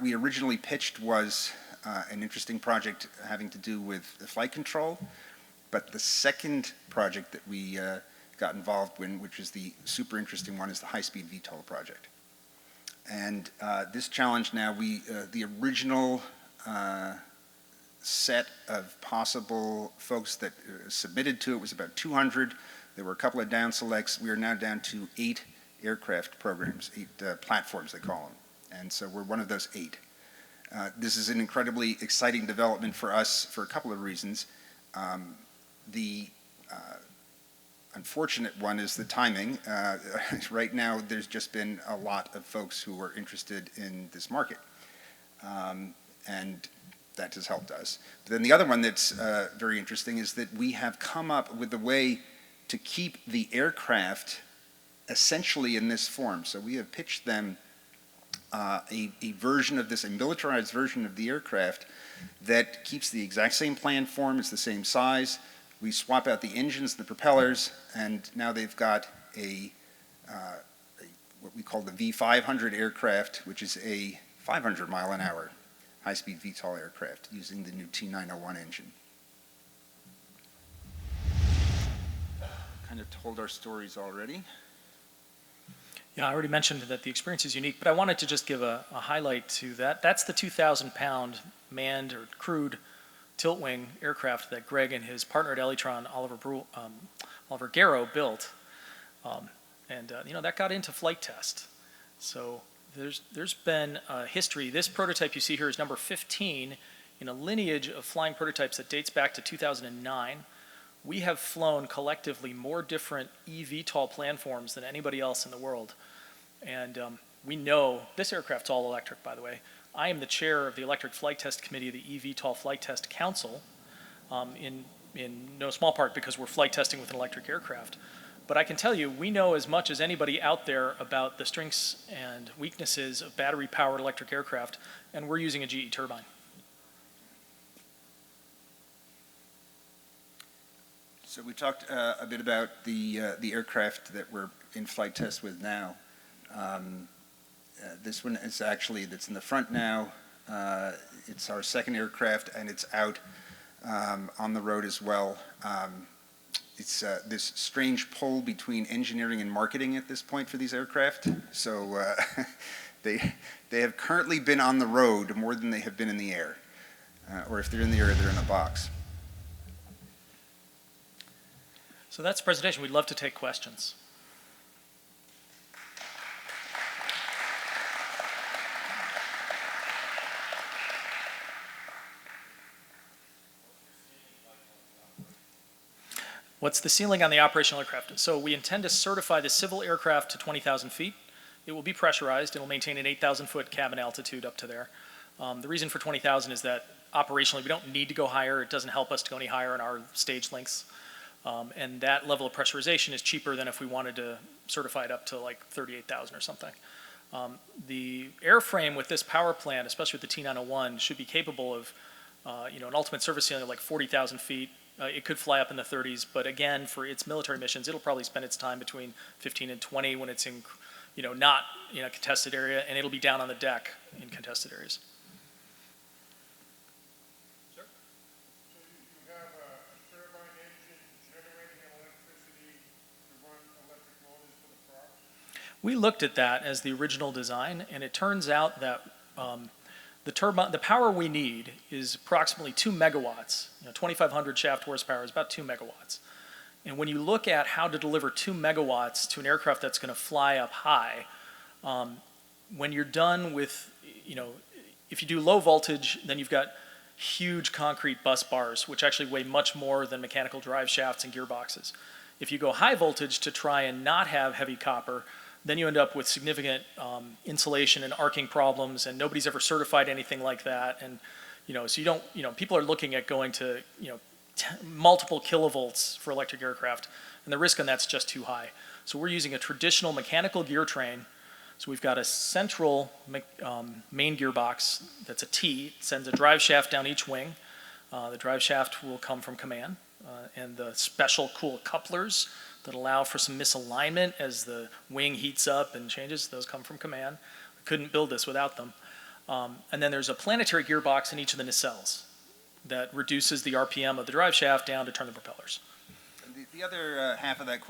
we originally pitched was an interesting project having to do with the flight control. But the second project that we got involved in, which is the super interesting one, is the high-speed VTOL project. And this challenge now, the original set of possible folks that submitted to it was about 200. There were a couple of down selects. We are now down to 8 aircraft programs, 8 platforms they call them. And so we're one of those 8. This is an incredibly exciting development for us for a couple of reasons. The unfortunate one is the timing. Right now, there's just been a lot of folks who are interested in this market. And that has helped us. But then the other one that's very interesting is that we have come up with a way to keep the aircraft essentially in this form. So we have pitched them a version of this, a militarized version of the aircraft that keeps the exact same plan form, it's the same size. We swap out the engines, the propellers, and now they've got what we call the V500 aircraft, which is a 500 mile an hour high-speed VTOL aircraft using the new T901 engine. Kind of told our stories already. Yeah, I already mentioned that the experience is unique, but I wanted to just give a highlight to that. That's the 2,000-pound manned or crewed tilt-wing aircraft that Greg and his partner at Elytron, Oliver Garrow, built. That got into flight test. So there's been a history. This prototype you see here is number 15 in a lineage of flying prototypes that dates back to 2009. We have flown collectively more different eVTOL planforms than anybody else in the world. And we know, this aircraft's all electric, by the way. I am the chair of the Electric Flight Test Committee of the eVTOL Flight Test Council, in no small part because we're flight testing with an electric aircraft. But I can tell you, we know as much as anybody out there about the strengths and weaknesses of battery-powered electric aircraft, and we're using a GE turbine. So we talked a bit about the aircraft that we're in flight test with now. This one is actually, that's in the front now. It's our second aircraft, and it's out on the road as well. It's this strange pull between engineering and marketing at this point for these aircraft. So they have currently been on the road more than they have been in the air. Or if they're in the air, they're in a box. So that's the presentation. We'd love to take questions. What's the ceiling on the operational aircraft? So we intend to certify the civil aircraft to 20,000 feet. It will be pressurized. It will maintain an 8,000-foot cabin altitude up to there. The reason for 20,000 is that operationally we don't need to go higher. It doesn't help us to go any higher in our stage lengths. And that level of pressurization is cheaper than if we wanted to certify it up to like 38,000 or something. The airframe with this power plant, especially with the T901, should be capable of an ultimate service ceiling of like 40,000 feet. It could fly up in the 30s, but again, for its military missions, it'll probably spend its time between 15 and 20 when it's in, not in a contested area, and it'll be down on the deck in contested areas. So you have a turbine engine generating electricity to run electric motors for the props? We looked at that as the original design, and it turns out that the power we need is approximately 2 megawatts. 2,500 shaft horsepower is about 2 megawatts. And when you look at how to deliver 2 megawatts to an aircraft that's going to fly up high, when you're done with, if you do low voltage, then you've got huge concrete bus bars, which actually weigh much more than mechanical drive shafts and gearboxes. If you go high voltage to try and not have heavy copper, then you end up with significant insulation and arcing problems, and nobody's ever certified anything like that. And so you don't, people are looking at going to multiple kilovolts for electric aircraft, and the risk on that's just too high. So we're using a traditional mechanical gear train. So we've got a central main gearbox that's a T. It sends a drive shaft down each wing. The drive shaft will come from Kaman, and the special cool couplers that allow for some misalignment as the wing heats up and changes, those come from Kaman. We couldn't build this without them. And then there's a planetary gearbox in each of the nacelles that reduces the RPM of the drive shaft down to turn the propellers. The other half of that,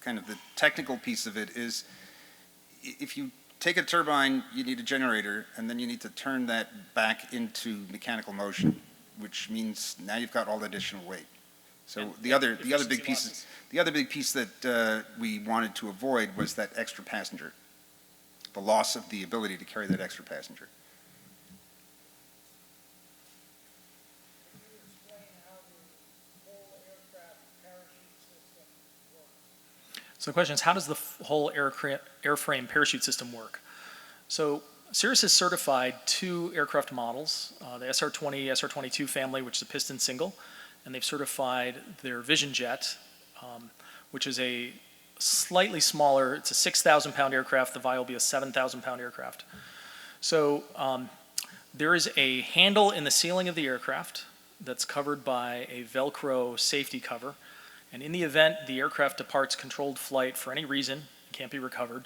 kind of the technical piece of it is, if you take a turbine, you need a generator, and then you need to turn that back into mechanical motion, which means now you've got all the additional weight. So the other big piece that we wanted to avoid was that extra passenger, the loss of the ability to carry that extra passenger. Can you explain how the whole aircraft parachute system works? So the question is, how does the whole airframe parachute system work? So Cirrus has certified 2 aircraft models, the SR-20, SR-22 family, which is a piston single, and they've certified their Vision Jet, which is a slightly smaller. It's a 6,000-pound aircraft. The Vi will be a 7,000-pound aircraft. So there is a handle in the ceiling of the aircraft that's covered by a Velcro safety cover. And in the event the aircraft departs controlled flight for any reason, can't be recovered,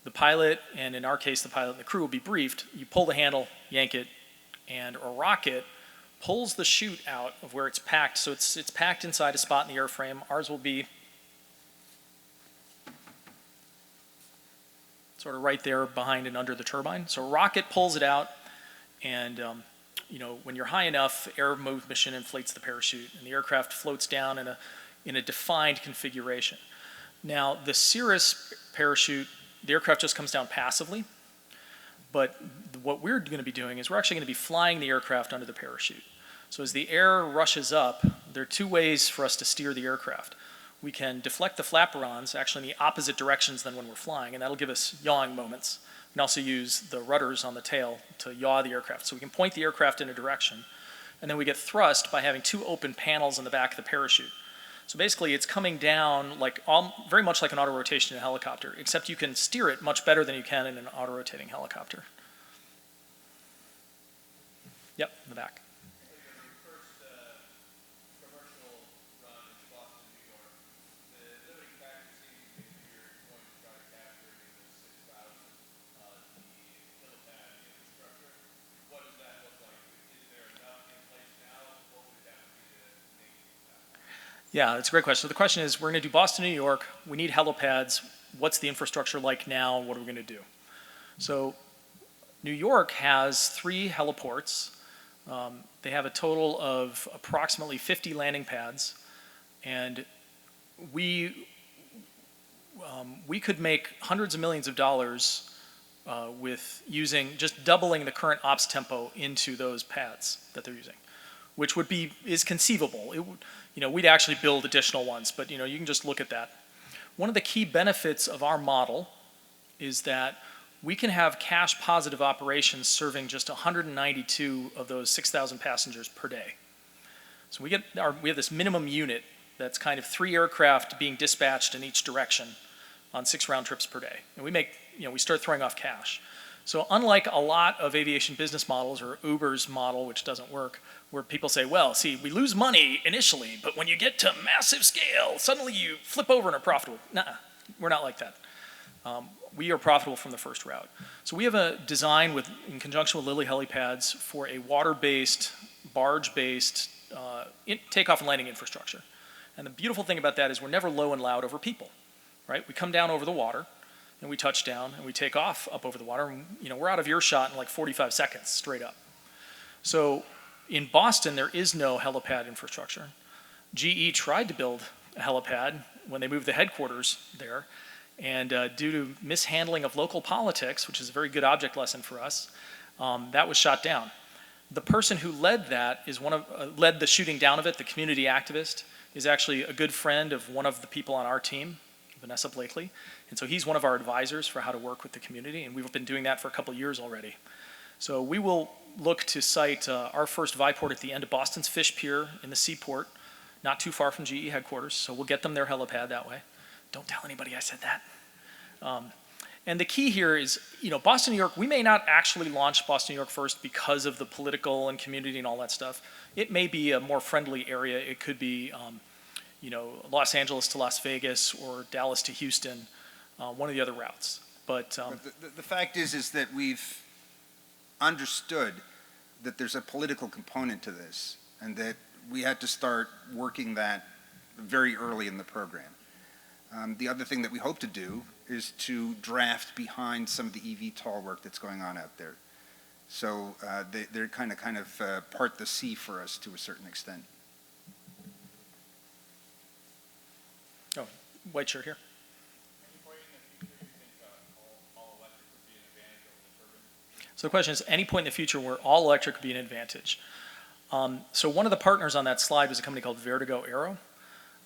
the pilot, and in our case the pilot and the crew, will be briefed. You pull the handle, yank it, and a rocket pulls the chute out of where it's packed. So it's packed inside a spot in the airframe. Ours will be sort of right there behind and under the turbine. So a rocket pulls it out, and when you're high enough, air motion inflates the parachute, and the aircraft floats down in a defined configuration. Now, the Cirrus parachute, the aircraft just comes down passively, but what we're going to be doing is we're actually going to be flying the aircraft under the parachute. So as the air rushes up, there are two ways for us to steer the aircraft. We can deflect the flaperons actually in the opposite directions than when we're flying, and that'll give us yawing moments. We can also use the rudders on the tail to yaw the aircraft. So we can point the aircraft in a direction, and then we get thrust by having two open panels in the back of the parachute. So basically it's coming down very much like an auto-rotation in a helicopter, except you can steer it much better than you can in an auto-rotating helicopter. Yep, in the back. Yeah, that's a great question. So the question is, we're going to do Boston, New York. We need helipads. What's the infrastructure like now? What are we going to do? So New York has 3 heliports. They have a total of approximately 50 landing pads. And we could make hundreds of millions of dollars with just doubling the current ops tempo into those pads that they're using, which is conceivable. We'd actually build additional ones, but you can just look at that. One of the key benefits of our model is that we can have cash positive operations serving just 192 of those 6,000 passengers per day. So we have this minimum unit that's kind of 3 aircraft being dispatched in each direction on 6 round trips per day. And we start throwing off cash. So unlike a lot of aviation business models, or Uber's model, which doesn't work, where people say, well, see, we lose money initially, but when you get to massive scale, suddenly you flip over and are profitable. Nuh-uh, we're not like that. We are profitable from the first route. So we have a design in conjunction with Lilly Helipads for a water-based, barge-based takeoff and landing infrastructure. And the beautiful thing about that is we're never low and loud over people, right? We come down over the water, and we touch down, and we take off up over the water, and we're out of earshot in like 45 seconds, straight up. So in Boston, there is no helipad infrastructure. GE tried to build a helipad when they moved the headquarters there, and due to mishandling of local politics, which is a very good object lesson for us, that was shot down. The person who led that led the shooting down of it, the community activist, is actually a good friend of one of the people on our team, Vanessa Blakely. And so he's one of our advisors for how to work with the community, and we've been doing that for a couple of years already. So we will look to site our first Viport at the end of Boston's Fish Pier in the seaport, not too far from GE headquarters, so we'll get them their helipad that way. Don't tell anybody I said that. And the key here is, Boston, New York, we may not actually launch Boston, New York first because of the political and community and all that stuff. It may be a more friendly area. It could be, Los Angeles to Las Vegas or Dallas to Houston, one of the other routes. But the fact is that we've understood that there's a political component to this, and that we had to start working that very early in the program. The other thing that we hope to do is to draft behind some of the eVTOL work that's going on out there. So they're kind of part the sea for us to a certain extent. Oh, white shirt here. So the question is, any point in the future where all electric would be an advantage? So one of the partners on that slide was a company called Vertigo Aero.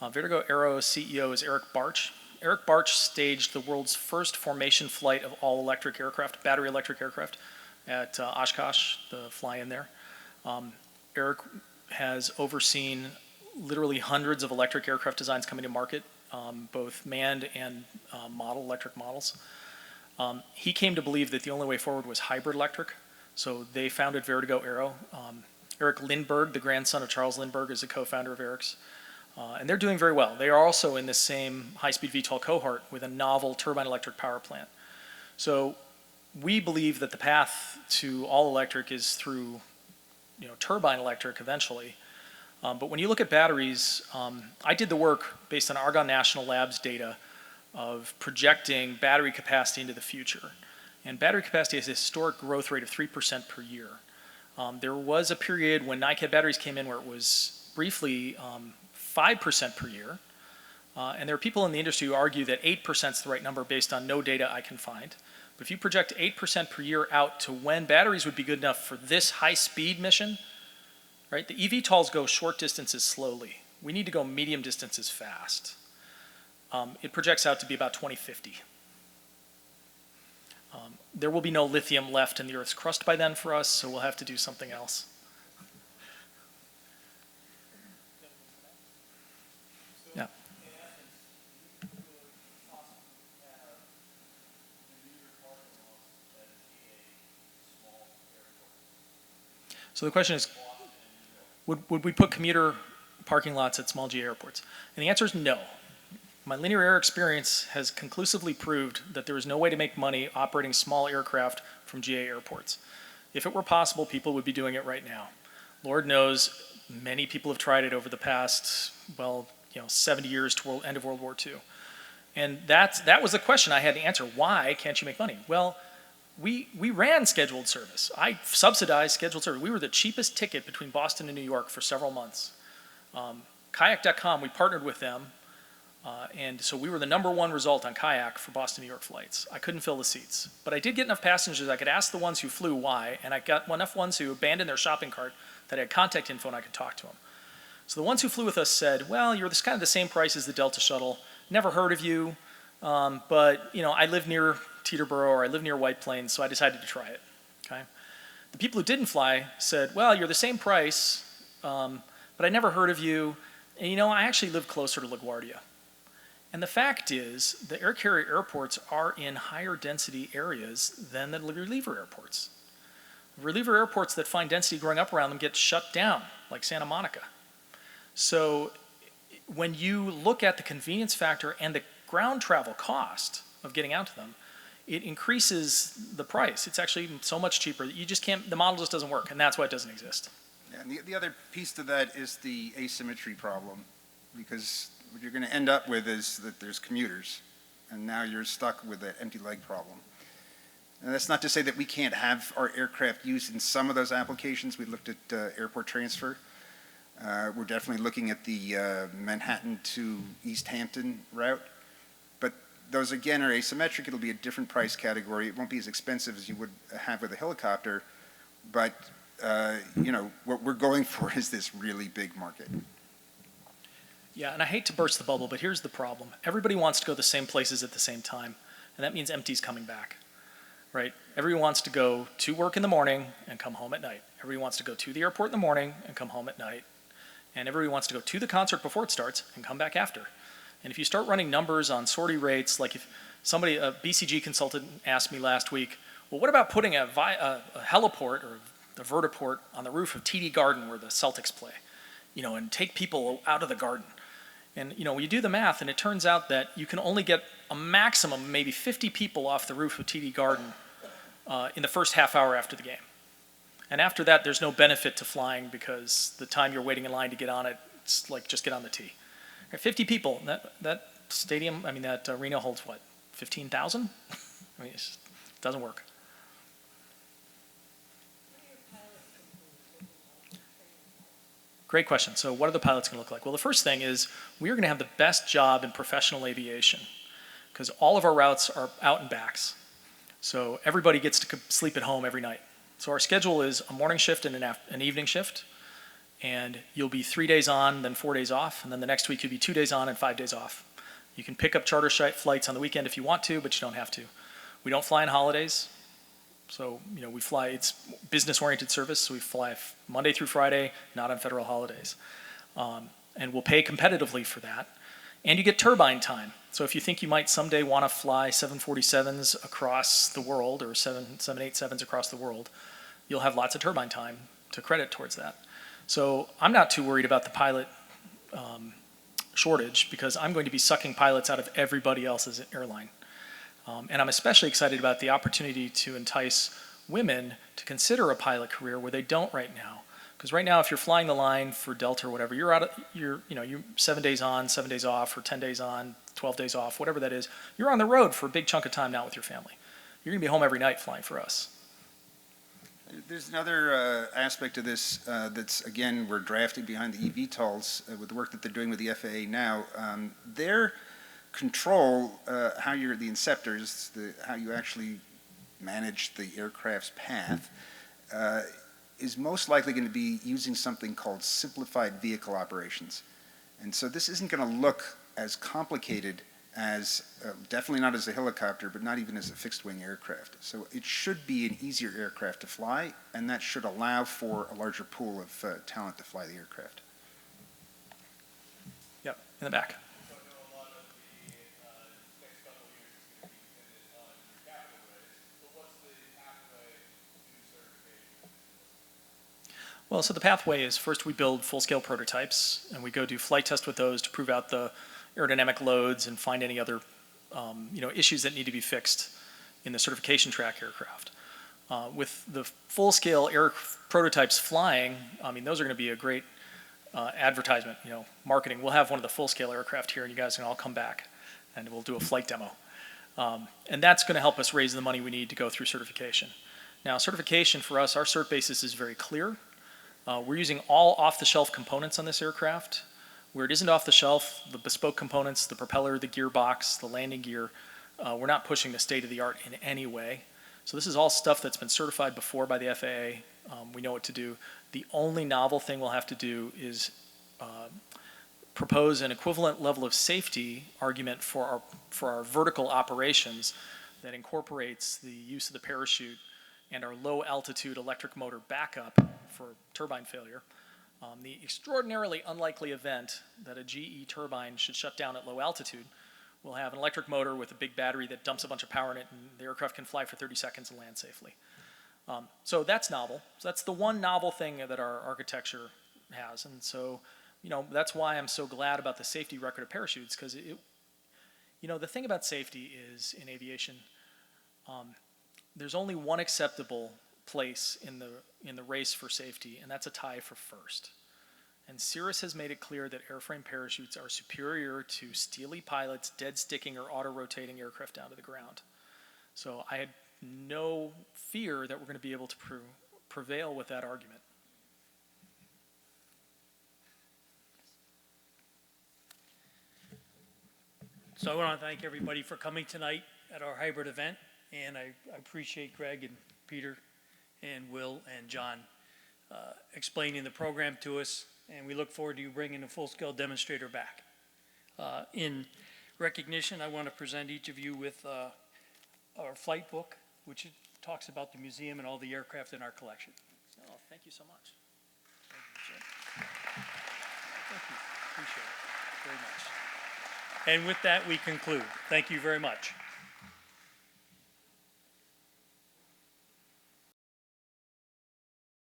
Vertigo Aero's CEO is Eric Barch. Eric Barch staged the world's first formation flight of all-electric aircraft, battery electric aircraft, at Oshkosh, the fly-in there. Eric has overseen literally hundreds of electric aircraft designs coming to market both manned and electric models. He came to believe that the only way forward was hybrid electric, so they founded Vertigo Aero. Eric Lindbergh, the grandson of Charles Lindbergh, is a co-founder of Eric's, and they're doing very well. They are also in the same high-speed VTOL cohort with a novel turbine electric power plant. So we believe that the path to all electric is through, turbine electric eventually. But when you look at batteries, I did the work based on Argonne National Labs data of projecting battery capacity into the future. And battery capacity has a historic growth rate of 3% per year. There was a period when NiCad batteries came in where it was briefly 5% per year. And there are people in the industry who argue that 8% is the right number based on no data I can find. But if you project 8% per year out to when batteries would be good enough for this high-speed mission, right? The eVTOLs go short distances slowly. We need to go medium distances fast. It projects out to be about 2050. There will be no lithium left in the Earth's crust by then for us, so we'll have to do something else. Yeah. So the question is, would we put commuter parking lots at small GE airports? And the answer is no. My linear air experience has conclusively proved that there is no way to make money operating small aircraft from GA airports. If it were possible, people would be doing it right now. Lord knows many people have tried it over the past, 70 years to end of World War II. And that was the question I had to answer. Why can't you make money? Well, we ran scheduled service. I subsidized scheduled service. We were the cheapest ticket between Boston and New York for several months. Kayak.com, we partnered with them. And so we were the #1 result on Kayak for Boston-New York flights. I couldn't fill the seats. But I did get enough passengers I could ask the ones who flew why, and I got enough ones who abandoned their shopping cart that I had contact info and I could talk to them. So the ones who flew with us said, well, you're kind of the same price as the Delta shuttle. Never heard of you, but I live near Teterboro or I live near White Plains, so I decided to try it. Okay? The people who didn't fly said, well, you're the same price, but I never heard of you, and I actually live closer to LaGuardia. And the fact is, the air carrier airports are in higher density areas than the reliever airports. Reliever airports that find density growing up around them get shut down, like Santa Monica. So when you look at the convenience factor and the ground travel cost of getting out to them, it increases the price. It's actually so much cheaper that you just can't, the model just doesn't work, and that's why it doesn't exist. Yeah, and the other piece to that is the asymmetry problem, because what you're going to end up with is that there's commuters, and now you're stuck with that empty leg problem. And that's not to say that we can't have our aircraft used in some of those applications. We looked at airport transfer. We're definitely looking at the Manhattan to East Hampton route. But those, again, are asymmetric. It'll be a different price category. It won't be as expensive as you would have with a helicopter. But, what we're going for is this really big market. Yeah, and I hate to burst the bubble, but here's the problem. Everybody wants to go the same places at the same time, and that means empty's coming back, right? Everyone wants to go to work in the morning and come home at night. Everybody wants to go to the airport in the morning and come home at night. And everybody wants to go to the concert before it starts and come back after. And if you start running numbers on sortie rates, like if somebody, a BCG consultant asked me last week, well, what about putting a heliport or a vertiport on the roof of TD Garden where the Celtics play, and take people out of the garden? And you do the math, and it turns out that you can only get a maximum, maybe 50 people off the roof of TD Garden in the first half hour after the game. And after that, there's no benefit to flying because the time you're waiting in line to get on it, it's like just get on the tee. 50 people, that stadium, that arena holds what, 15,000? It just doesn't work. Great question. So what are the pilots going to look like? Well, the first thing is we are going to have the best job in professional aviation because all of our routes are out and backs. So everybody gets to sleep at home every night. So our schedule is a morning shift and an evening shift. And you'll be 3 days on, then 4 days off. And then the next week you'll be 2 days on and 5 days off. You can pick up charter flights on the weekend if you want to, but you don't have to. We don't fly on holidays. So, we fly, it's business-oriented service, so we fly Monday through Friday, not on federal holidays. And we'll pay competitively for that. And you get turbine time. So if you think you might someday want to fly 747s across the world, or 787s across the world, you'll have lots of turbine time to credit towards that. So I'm not too worried about the pilot shortage, because I'm going to be sucking pilots out of everybody else's airline. And I'm especially excited about the opportunity to entice women to consider a pilot career where they don't right now. Because right now, if you're flying the line for Delta or whatever, you're 7 days on, 7 days off, or 10 days on, 12 days off, whatever that is. You're on the road for a big chunk of time now with your family. You're gonna be home every night flying for us. There's another aspect of this that's, again, we're drafting behind the eVTOLs with the work that they're doing with the FAA now. Their control, how you're the inceptors, how you actually manage the aircraft's path, is most likely going to be using something called simplified vehicle operations. And so this isn't going to look as complicated as, definitely not as a helicopter, but not even as a fixed-wing aircraft. So it should be an easier aircraft to fly, and that should allow for a larger pool of talent to fly the aircraft. Yep, in the back. Well, so the pathway is, first we build full-scale prototypes, and we go do flight test with those to prove out the aerodynamic loads and find any other issues that need to be fixed in the certification track aircraft. With the full-scale prototypes flying, I mean, those are going to be a great advertisement, marketing. We'll have one of the full-scale aircraft here, and you guys can all come back, and we'll do a flight demo. And that's going to help us raise the money we need to go through certification. Now, certification for us, our cert basis is very clear. We're using all off-the-shelf components on this aircraft. Where it isn't off-the-shelf, the bespoke components, the propeller, the gearbox, the landing gear, we're not pushing the state-of-the-art in any way. So this is all stuff that's been certified before by the FAA. We know what to do. The only novel thing we'll have to do is propose an equivalent level of safety argument for our vertical operations that incorporates the use of the parachute and our low-altitude electric motor backup for turbine failure. The extraordinarily unlikely event that a GE turbine should shut down at low altitude, we'll have an electric motor with a big battery that dumps a bunch of power in it, and the aircraft can fly for 30 seconds and land safely. So that's novel. So that's the one novel thing that our architecture has. And so, that's why I'm so glad about the safety record of parachutes, because the thing about safety is, in aviation, there's only one acceptable place in the race for safety, and that's a tie for first. And Cirrus has made it clear that airframe parachutes are superior to steely pilots dead sticking or auto-rotating aircraft down to the ground. So I had no fear that we're going to be able to prevail with that argument. So I want to thank everybody for coming tonight at our hybrid event, and I appreciate Greg and Peter and Will and John explaining the program to us, and we look forward to you bringing a full-scale demonstrator back. In recognition, I want to present each of you with our flight book, which talks about the museum and all the aircraft in our collection. Oh, thank you so much. Thank you. Appreciate it very much. And with that, we conclude. Thank you very much.